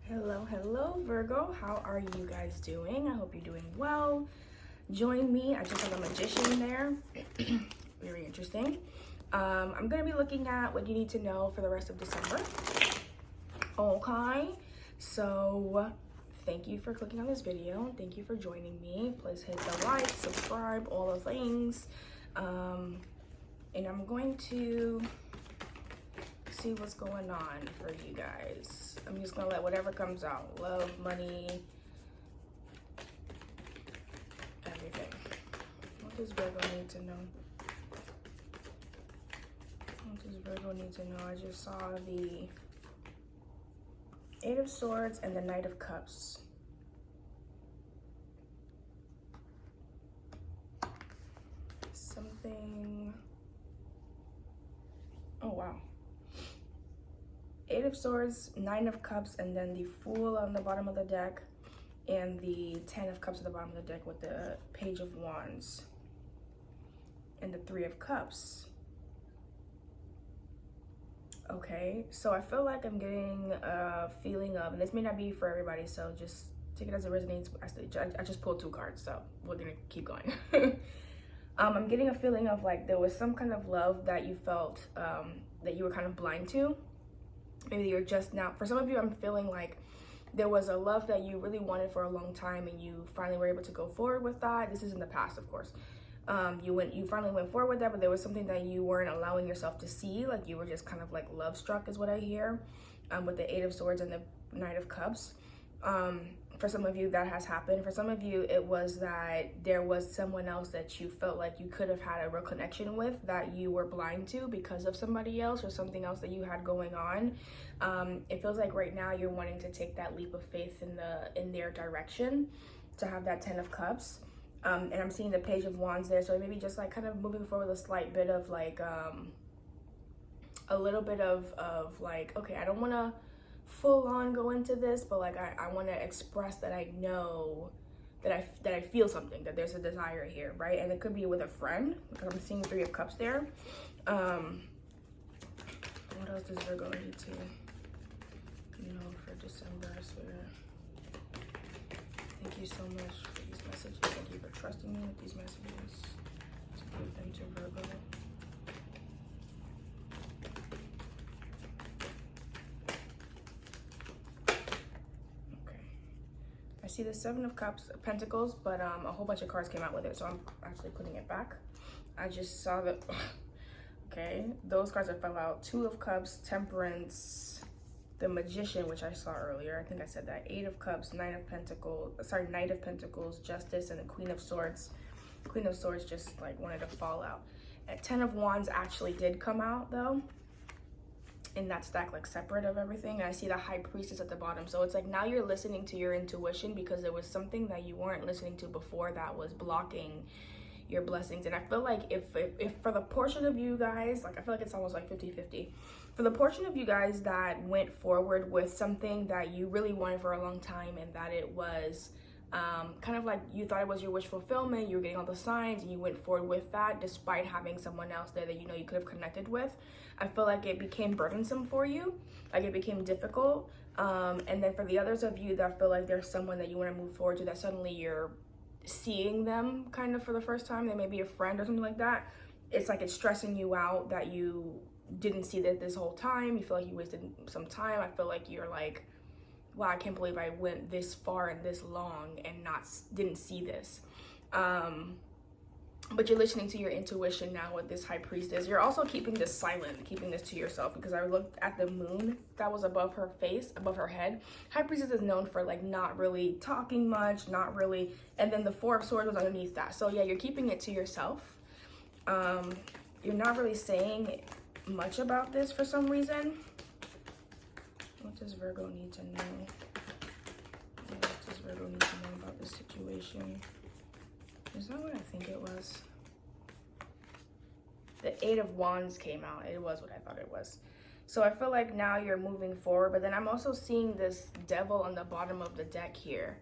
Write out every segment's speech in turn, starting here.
Hello Virgo, how are you guys doing? I hope you're doing well. Join me, I just have a magician there. Very interesting. I'm gonna be looking at what you need to know for the rest of December. Okay, so thank you for clicking on this video. Thank you for joining me. Please hit the like, subscribe, all the things. And I'm going to see what's going on for you guys. I'm just gonna let whatever comes out. Love, money, everything. What does Virgo need to know? What does Virgo need to know? I just saw the Eight of Swords and the Knight of Cups. Something. Oh wow. Eight of Swords, Nine of Cups, and then the Fool on the bottom of the deck, and the 10 of Cups at the bottom of the deck with the Page of Wands, and the Three of Cups. Okay, so I feel like I'm getting a feeling of, and this may not be for everybody, so just take it as it resonates. I just pulled two cards, so we're gonna keep going. I'm getting a feeling of like there was some kind of love that you felt that you were kind of blind to. Maybe you're just now, for some of you, I'm feeling like there was a love that you really wanted for a long time and you finally were able to go forward with that. This is in the past, of course. You finally went forward with that, but there was something that you weren't allowing yourself to see. Like you were just kind of like love struck is what I hear, with the Eight of Swords and the Knight of Cups. For some of you that has happened. For some of you, it was that there was someone else that you felt like you could have had a real connection with that you were blind to because of somebody else or something else that you had going on. It feels like right now you're wanting to take that leap of faith in their direction to have that 10 of Cups. And I'm seeing the Page of Wands there, so maybe just like kind of moving forward a slight bit of like a little bit of like, okay, I don't want to full on go into this, but like I want to express that I know that I feel something, that there's a desire here, right? And it could be with a friend, because I'm seeing Three of Cups there. What else does Virgo need to know for December? I swear. Thank you so much for these messages. Thank you for trusting me with these messages to give them to Virgo. I see the Seven of Cups, Pentacles, but a whole bunch of cards came out with it, so I'm actually putting it back. I just saw that, okay, those cards that fell out. Two of Cups, Temperance, the Magician, which I saw earlier. I think I said that. Eight of Cups, Knight of Pentacles, Justice, and the Queen of Swords. Queen of Swords just like wanted to fall out. And 10 of Wands actually did come out though, in that stack, like separate of everything. And I see the High Priestess at the bottom, so it's like now you're listening to your intuition because there was something that you weren't listening to before that was blocking your blessings. And I feel like if for the portion of you guys, like I feel like it's almost like 50-50, for the portion of you guys that went forward with something that you really wanted for a long time, and that it was kind of like you thought it was your wish fulfillment, you were getting all the signs and you went forward with that despite having someone else there that you know you could have connected with. I feel like it became burdensome for you, like it became difficult. And then for the others of you that feel like there's someone that you want to move forward to, that suddenly you're seeing them kind of for the first time, they may be a friend or something like that. It's like it's stressing you out that you didn't see that this whole time. You feel like you wasted some time. I feel like you're like, wow, I can't believe I went this far and this long and didn't see this. But you're listening to your intuition now with this High Priestess. You're also keeping this silent, keeping this to yourself, because I looked at the moon that was above her face, above her head. High Priestess is known for like not really talking much, not really, and then the Four of Swords was underneath that. So yeah, you're keeping it to yourself. You're not really saying much about this for some reason. What does Virgo need to know? What does Virgo need to know about this situation? Is that what I think it was? The Eight of Wands came out. It was what I thought it was. So I feel like now you're moving forward, but then I'm also seeing this Devil on the bottom of the deck here.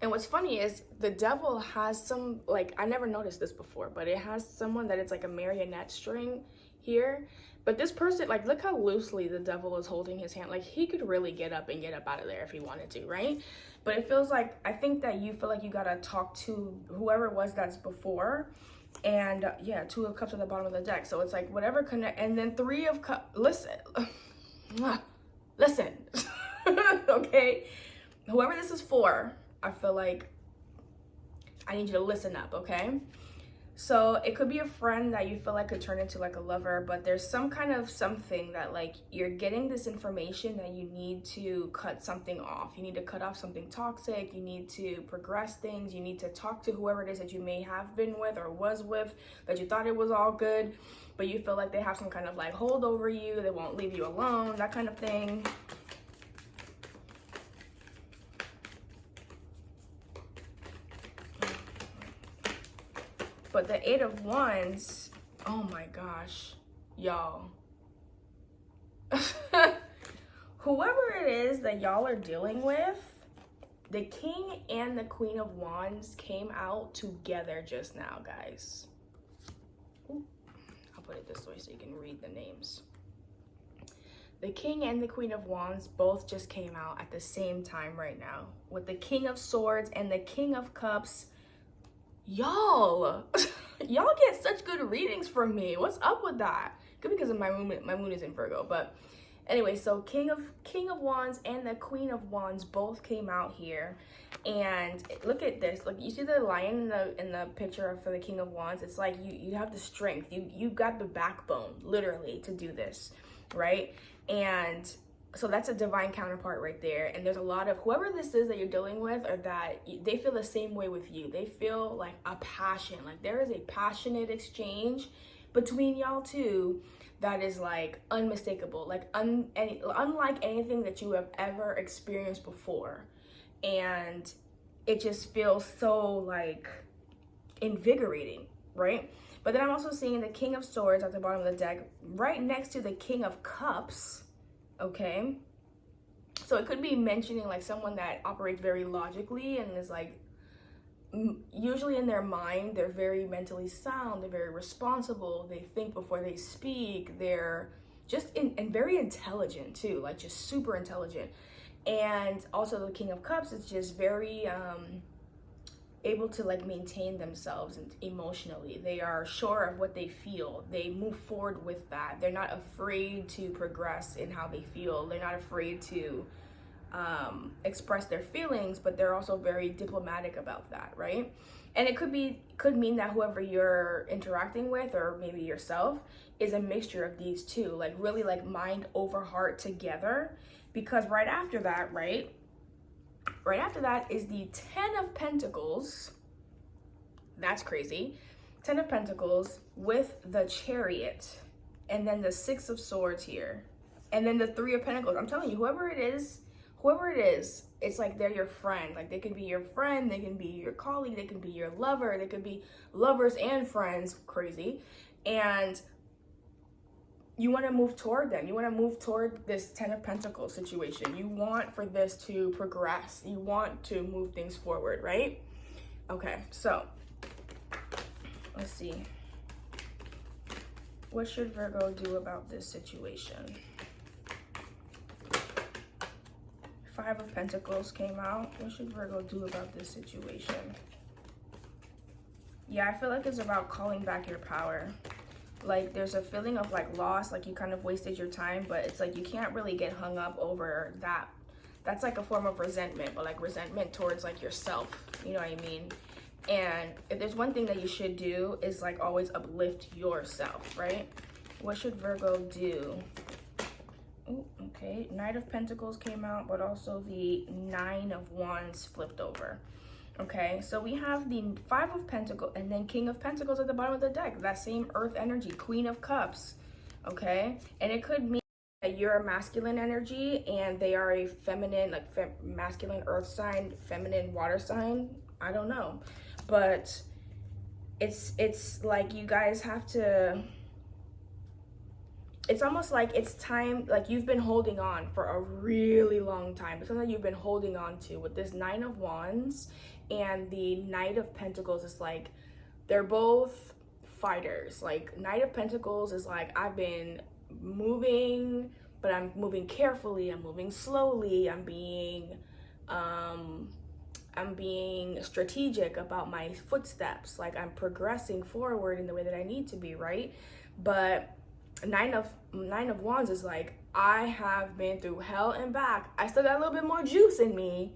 And what's funny is the Devil has some, like, I never noticed this before, but it has someone that it's like a marionette string here. But this person, like, look how loosely the devil is holding his hand. Like, he could really get up out of there if he wanted to, right? But it feels like, I think that you feel like you gotta talk to whoever it was that's before. And yeah, 2 of Cups at the bottom of the deck. So it's like whatever connect, and then 3 of Cups. Listen, listen, okay? Whoever this is for, I feel like I need you to listen up, okay? So it could be a friend that you feel like could turn into like a lover, but there's some kind of something that like you're getting this information that you need to cut something off. You need to cut off something toxic. You need to progress things. You need to talk to whoever it is that you may have been with or was with, that you thought it was all good, but you feel like they have some kind of like hold over you. They won't leave you alone, that kind of thing. But the 8 of Wands, oh my gosh, y'all. Whoever it is that y'all are dealing with, the King and the Queen of Wands came out together just now, guys. Ooh, I'll put it this way so you can read the names. The King and the Queen of Wands both just came out at the same time right now, with the King of Swords and the King of Cups. Y'all get such good readings from me. What's up with that? Good, because of my moon is in Virgo. But anyway, so King of Wands and the Queen of Wands both came out here, and look at this. Look, you see the lion in the picture for the King of Wands. It's like you have the strength. You got the backbone, literally, to do this, right? And so that's a divine counterpart right there. And there's a lot of whoever this is that you're dealing with, or that they feel the same way with you. They feel like a passion, like there is a passionate exchange between y'all two that is like unmistakable, like unlike anything that you have ever experienced before. And it just feels so like invigorating, right? But then I'm also seeing the King of Swords at the bottom of the deck right next to the King of Cups. Okay, so it could be mentioning like someone that operates very logically and is like, usually in their mind, they're very mentally sound, they're very responsible, they think before they speak, they're just and very intelligent too, like just super intelligent. And also the King of Cups is just very able to like maintain themselves emotionally. They are sure of what they feel. They move forward with that. They're not afraid to progress in how they feel. They're not afraid to express their feelings, but they're also very diplomatic about that, right? And it could mean that whoever you're interacting with, or maybe yourself, is a mixture of these two, like really like mind over heart together. Because right after that, right after that is the 10 of Pentacles. That's crazy. 10 of Pentacles with the Chariot. And then the 6 of Swords here. And then the 3 of Pentacles. I'm telling you, whoever it is, it's like they're your friend. Like they could be your friend, they can be your colleague, they can be your lover, they could be lovers and friends. Crazy. And you want to move toward them. You want to move toward this 10 of Pentacles situation. You want for this to progress. You want to move things forward, right? Okay, so let's see. What should Virgo do about this situation? 5 of Pentacles came out. What should Virgo do about this situation? Yeah, I feel like it's about calling back your power. Like there's a feeling of like loss, like you kind of wasted your time, but it's like you can't really get hung up over that. That's like a form of resentment, but like resentment towards like yourself, you know what I mean? And if there's one thing that you should do is like always uplift yourself, right? What should Virgo do? Ooh, okay, Knight of Pentacles came out, but also the 9 of Wands flipped over. Okay, so we have the 5 of Pentacles and then King of Pentacles at the bottom of the deck. That same earth energy, Queen of Cups. Okay, and it could mean that you're a masculine energy and they are a feminine, like masculine earth sign, feminine water sign. I don't know, but it's like you guys have to. It's almost like it's time, like you've been holding on for a really long time. It's something you've been holding on to with this 9 of Wands and the Knight of Pentacles. Is like they're both fighters. Like Knight of Pentacles is like, I've been moving, but I'm moving carefully, I'm moving slowly, I'm being strategic about my footsteps. Like I'm progressing forward in the way that I need to be, right? But Nine of Wands is like, I have been through hell and back. I still got a little bit more juice in me,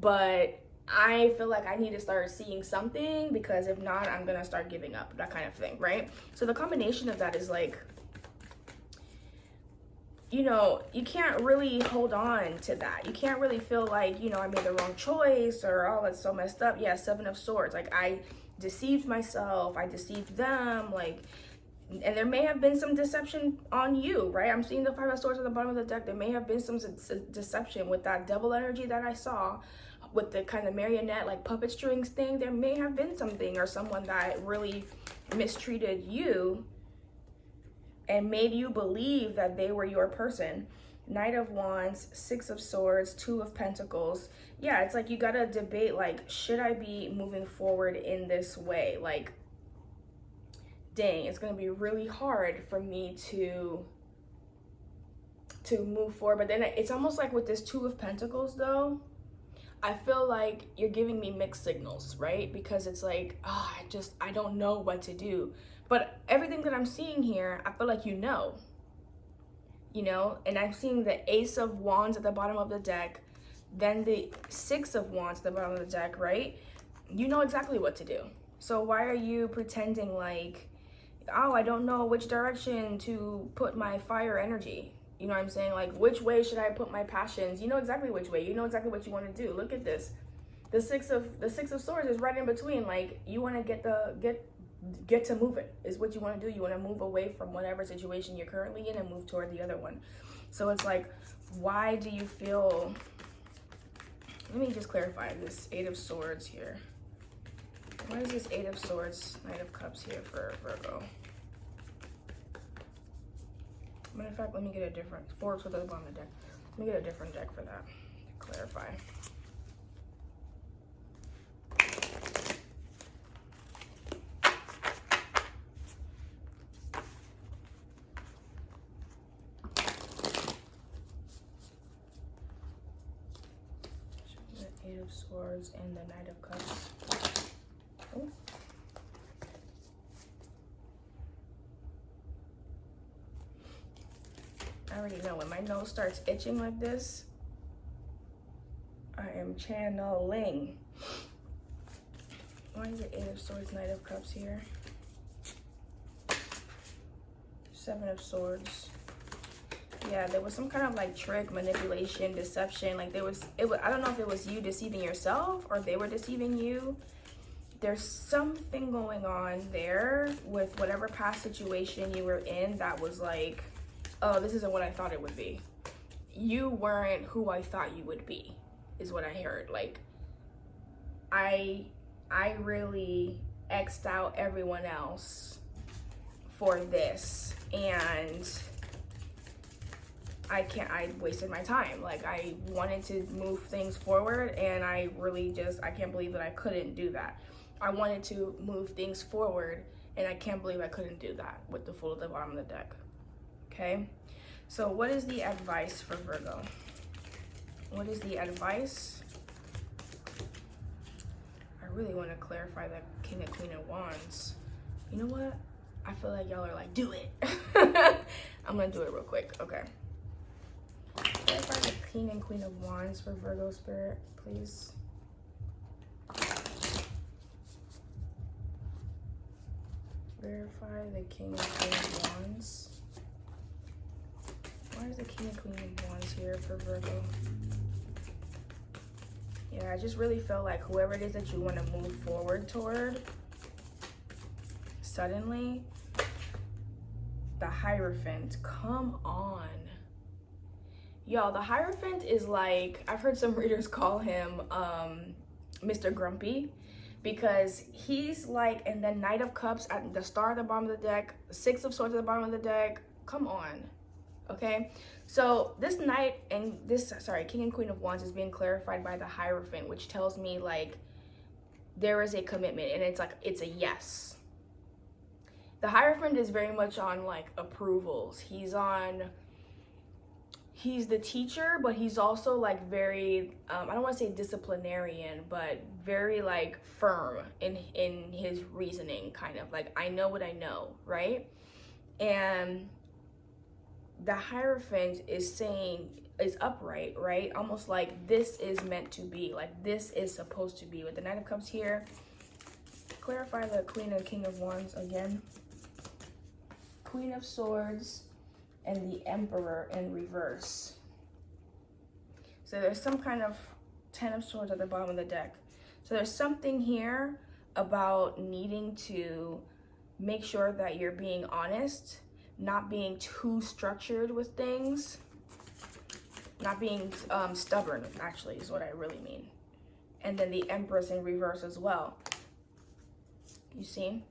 but I feel like I need to start seeing something, because if not, I'm gonna start giving up, that kind of thing, right? So the combination of that is like, you know, you can't really hold on to that. You can't really feel like, you know, I made the wrong choice, or oh, it's so messed up. Yeah, Seven of Swords. Like I deceived myself, I deceived them, like, and there may have been some deception on you, right? I'm seeing the Five of Swords at the bottom of the deck. There may have been some deception with that devil energy that I saw, with the kind of marionette, like puppet strings thing. There may have been something or someone that really mistreated you and made you believe that they were your person. Knight of Wands, Six of Swords, Two of Pentacles. Yeah, it's like you gotta debate, like, should I be moving forward in this way? Like, dang, it's gonna be really hard for me to move forward. But then it's almost like with this Two of Pentacles though, I feel like you're giving me mixed signals, right? Because it's like, oh, I don't know what to do. But everything that I'm seeing here, I feel like you know, and I'm seeing the Ace of Wands at the bottom of the deck, then the Six of Wands at the bottom of the deck, right? You know exactly what to do. So why are you pretending like, oh, I don't know which direction to put my fire energy? You know what I'm saying? Like, which way should I put my passions? You know exactly which way. You know exactly what you want to do. Look at this. The Six of Swords is right in between. Like, you want to get to move it is what you want to do. You want to move away from whatever situation you're currently in and move toward the other one. So it's like, why do you feel, let me just clarify this Eight of Swords here. Why is this Eight of Swords, Knight of Cups here for Virgo? Matter of fact, let me get a different, Four of Swords at the bottom of the deck. Let me get a different deck for that, to clarify. The Eight of Swords and the Knight of Cups. Oh. I already know when my nose starts itching like this, I am channeling. Why is it Eight of Swords, Knight of Cups here? Seven of Swords. Yeah, there was some kind of like trick, manipulation, deception. Like it was, I don't know if it was you deceiving yourself or they were deceiving you. There's something going on there with whatever past situation you were in that was like, oh, this isn't what I thought it would be. You weren't who I thought you would be, is what I heard. Like, I really X'd out everyone else for this, and I wasted my time. Like, I wanted to move things forward, and I can't believe that I couldn't do that. I wanted to move things forward, and I can't believe I couldn't do that with the Fool at the bottom of the deck. Okay, so what is the advice for Virgo? What is the advice? I really want to clarify the King and Queen of Wands. You know what? I feel like y'all are like, do it. I'm going to do it real quick. Okay. Clarify the King and Queen of Wands for Virgo Spirit, please. Verify the King and Queen of Wands. Why is the King and Queen of Wands here for Virgo? Yeah, I just really feel like whoever it is that you want to move forward toward, suddenly, the Hierophant, come on. Y'all, the Hierophant is like, I've heard some readers call him Mr. Grumpy, because he's like, and then Knight of Cups at the star at the bottom of the deck, Six of Swords at the bottom of the deck. Come on. Okay, so this Knight and King and Queen of Wands is being clarified by the Hierophant, which tells me like there is a commitment, and it's like, it's a yes. The Hierophant is very much on like approvals. He's the teacher, but he's also like very, I don't want to say disciplinarian, but very like firm in his reasoning, kind of like, I know what I know, right? And the Hierophant is saying, is upright, right? Almost like this is meant to be, like this is supposed to be. With the Knight of Cups here, clarify the Queen and King of Wands again. Queen of Swords and the Emperor in reverse. So there's some kind of 10 of Swords at the bottom of the deck. So there's something here about needing to make sure that you're being honest, not being too structured with things, not being stubborn, actually, is what I really mean. And then the Empress in reverse as well. You see?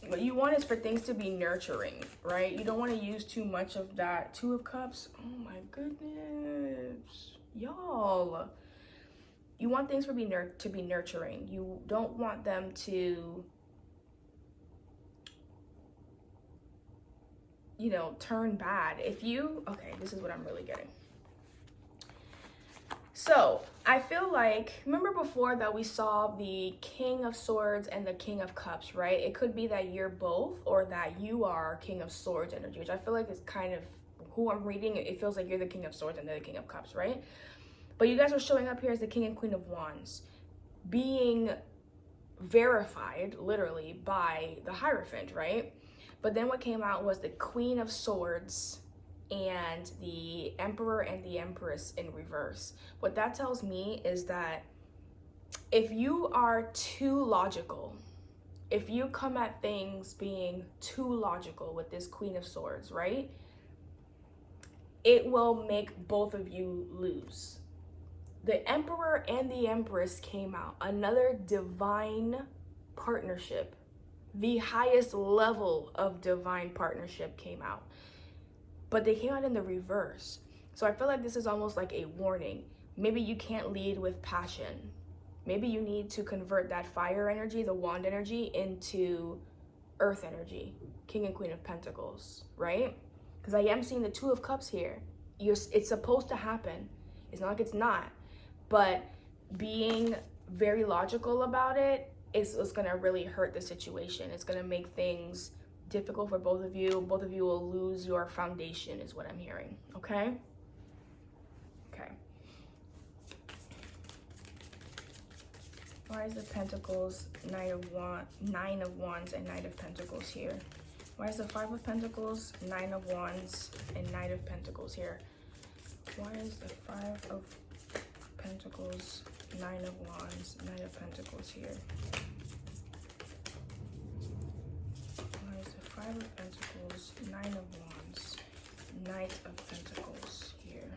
What you want is for things to be nurturing, right? You don't want to use too much of that. 2 of Cups. Oh my goodness. Y'all. You want things to be nurturing. You don't want them to, you know, turn bad. Okay, this is what I'm really getting. So I feel like, remember before that we saw the King of Swords and the King of Cups, right? It could be that you're both, or that you are King of Swords energy, which I feel like is kind of who I'm reading. It feels like you're the King of Swords and they're the King of Cups, right? But you guys are showing up here as the King and Queen of Wands, being verified literally by the Hierophant, right? But then what came out was the Queen of Swords and the Emperor and the Empress in reverse. What that tells me is that if you are too logical, if you come at things being too logical with this Queen of Swords, right, it will make both of you lose. The Emperor and the Empress came out, another divine partnership, the highest level of divine partnership came out. But they came out in the reverse. So I feel like this is almost like a warning. Maybe you can't lead with passion. Maybe you need to convert that fire energy, the wand energy, into earth energy, King and Queen of Pentacles, right? Because I am seeing the 2 of Cups here. It's supposed to happen. It's not like it's not. But being very logical about it is going to really hurt the situation. It's going to make things difficult for both of you. Both of you will lose your foundation, is what I'm hearing. Okay? Okay. Why is the Pentacles, Nine of Wands, and Knight of Pentacles here? Why is the 5 of Pentacles, 9 of Wands, and Knight of Pentacles here? Why is the 5 of Pentacles, 9 of Wands, Knight of Pentacles here? Why is the 5 of Pentacles, 9 of Wands, Knight of Pentacles here?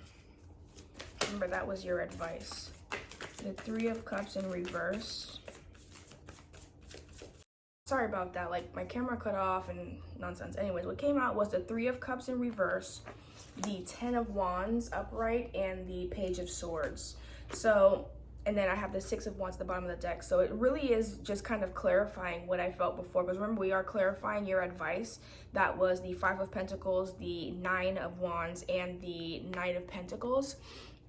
Remember, that was your advice. The 3 of Cups in reverse. Sorry about that, like my camera cut off and nonsense. Anyways, what came out was the 3 of Cups in reverse, the 10 of Wands upright, and the Page of Swords. So, and then I have the 6 of Wands at the bottom of the deck. So it really is just kind of clarifying what I felt before. Because remember, we are clarifying your advice. That was the 5 of Pentacles, the 9 of Wands, and the Knight of Pentacles.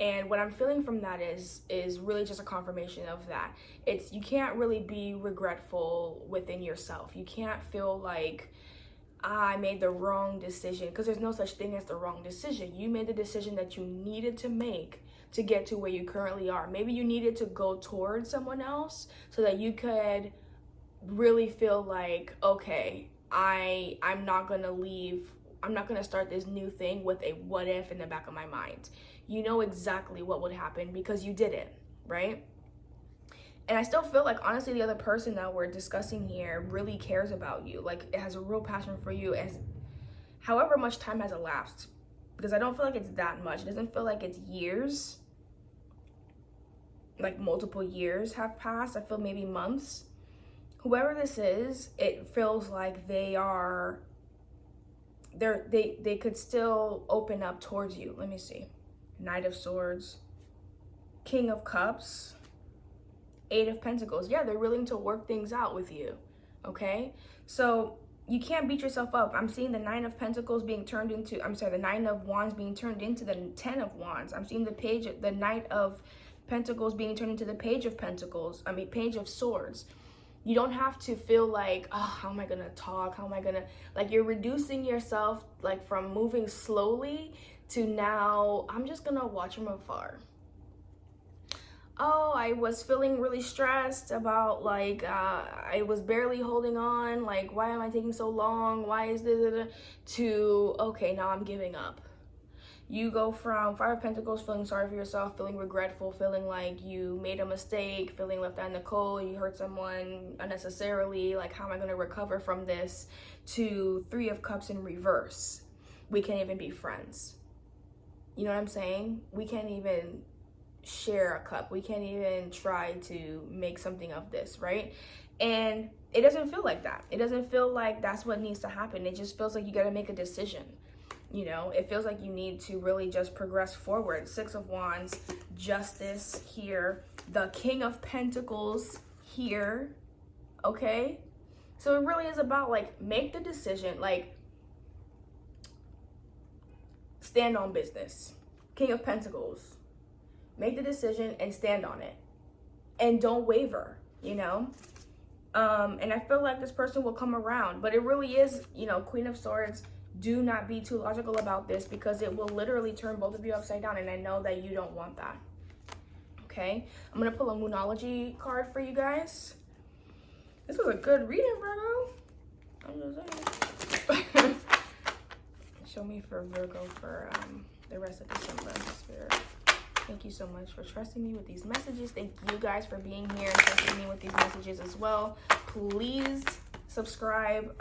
And what I'm feeling from that is really just a confirmation of that. You can't really be regretful within yourself. You can't feel like, I made the wrong decision, because there's no such thing as the wrong decision. You made the decision that you needed to make to get to where you currently are. Maybe you needed to go towards someone else so that you could really feel like, okay, I'm not gonna leave. I'm not gonna start this new thing with a what if in the back of my mind. You know exactly what would happen because you did it, right? And I still feel like, honestly, the other person that we're discussing here really cares about you. Like, it has a real passion for you, as however much time has elapsed. Because I don't feel like it's that much. It doesn't feel like it's years. Like multiple years have passed. I feel maybe months. Whoever this is, it feels like they could still open up towards you. Let me see. Knight of Swords, King of Cups, Eight of Pentacles. Yeah, they're willing to work things out with you. Okay? So you can't beat yourself up. I'm seeing the Nine of Pentacles being turned into, the Nine of Wands being turned into the Ten of Wands. I'm seeing the Knight of Pentacles being turned into the Page of Pentacles. Page of Swords. You don't have to feel like, oh, how am I gonna talk? How am I gonna, like, you're reducing yourself, like, from moving slowly to now, I'm just gonna watch from afar. Oh, I was feeling really stressed about, like, I was barely holding on. Like, why am I taking so long? Why is this? To, okay, now I'm giving up. You go from Five of Pentacles, feeling sorry for yourself, feeling regretful, feeling like you made a mistake, feeling left out in the cold, you hurt someone unnecessarily, like, how am I going to recover from this? To Three of Cups in reverse. We can't even be friends. You know what I'm saying? We can't even share a cup. We can't even try to make something of this, right? And it doesn't feel like that. It doesn't feel like that's what needs to happen. It just feels like you got to make a decision. You know, it feels like you need to really just progress forward. Six of Wands, Justice here, the King of Pentacles here, okay? So it really is about, like, make the decision, like, stand on business. King of Pentacles. Make the decision and stand on it. And don't waver, you know? And I feel like this person will come around. But it really is, you know, Queen of Swords. Do not be too logical about this, because it will literally turn both of you upside down. And I know that you don't want that. Okay? I'm going to pull a Moonology card for you guys. This was a good reading, Virgo. I'm just saying. Show me for Virgo for the rest of December. Spirit. Thank you so much for trusting me with these messages. Thank you guys for being here and trusting me with these messages as well. Please subscribe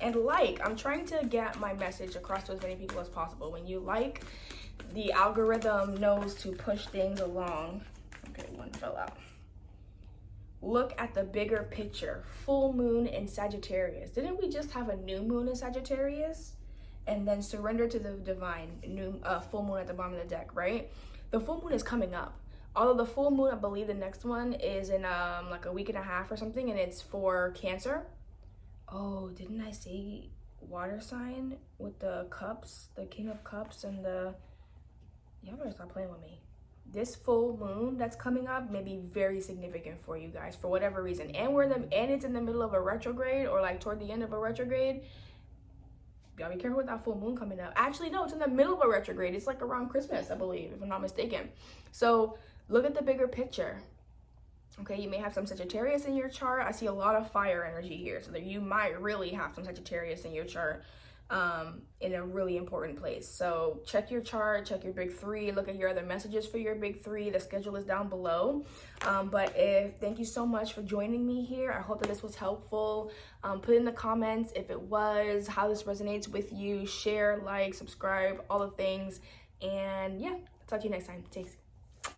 and like. I'm trying to get my message across to as many people as possible. When you like, the algorithm knows to push things along. Okay, one fell out. Look at the bigger picture. Full moon in Sagittarius. Didn't we just have a new moon in Sagittarius? And then surrender to the divine. Full moon at the bottom of the deck, right? The full moon is coming up. Although the full moon, I believe the next one is in like a week and a half or something, and it's for Cancer. Oh, didn't I say water sign with the cups, the King of Cups and the... Y'all better stop playing with me. This full moon that's coming up may be very significant for you guys for whatever reason. And it's in the middle of a retrograde, or like toward the end of a retrograde. Y'all be careful with that full moon coming up. Actually, no, it's in the middle of a retrograde. It's like around Christmas, I believe, if I'm not mistaken. So look at the bigger picture. Okay, you may have some Sagittarius in your chart. I see a lot of fire energy here. So that you might really have some Sagittarius in your chart in a really important place. So check your chart, check your big three, look at your other messages for your big three. The schedule is down below. Thank you so much for joining me here. I hope that this was helpful. Put in the comments if it was, how this resonates with you. Share, like, subscribe, all the things. And yeah, talk to you next time. Thanks.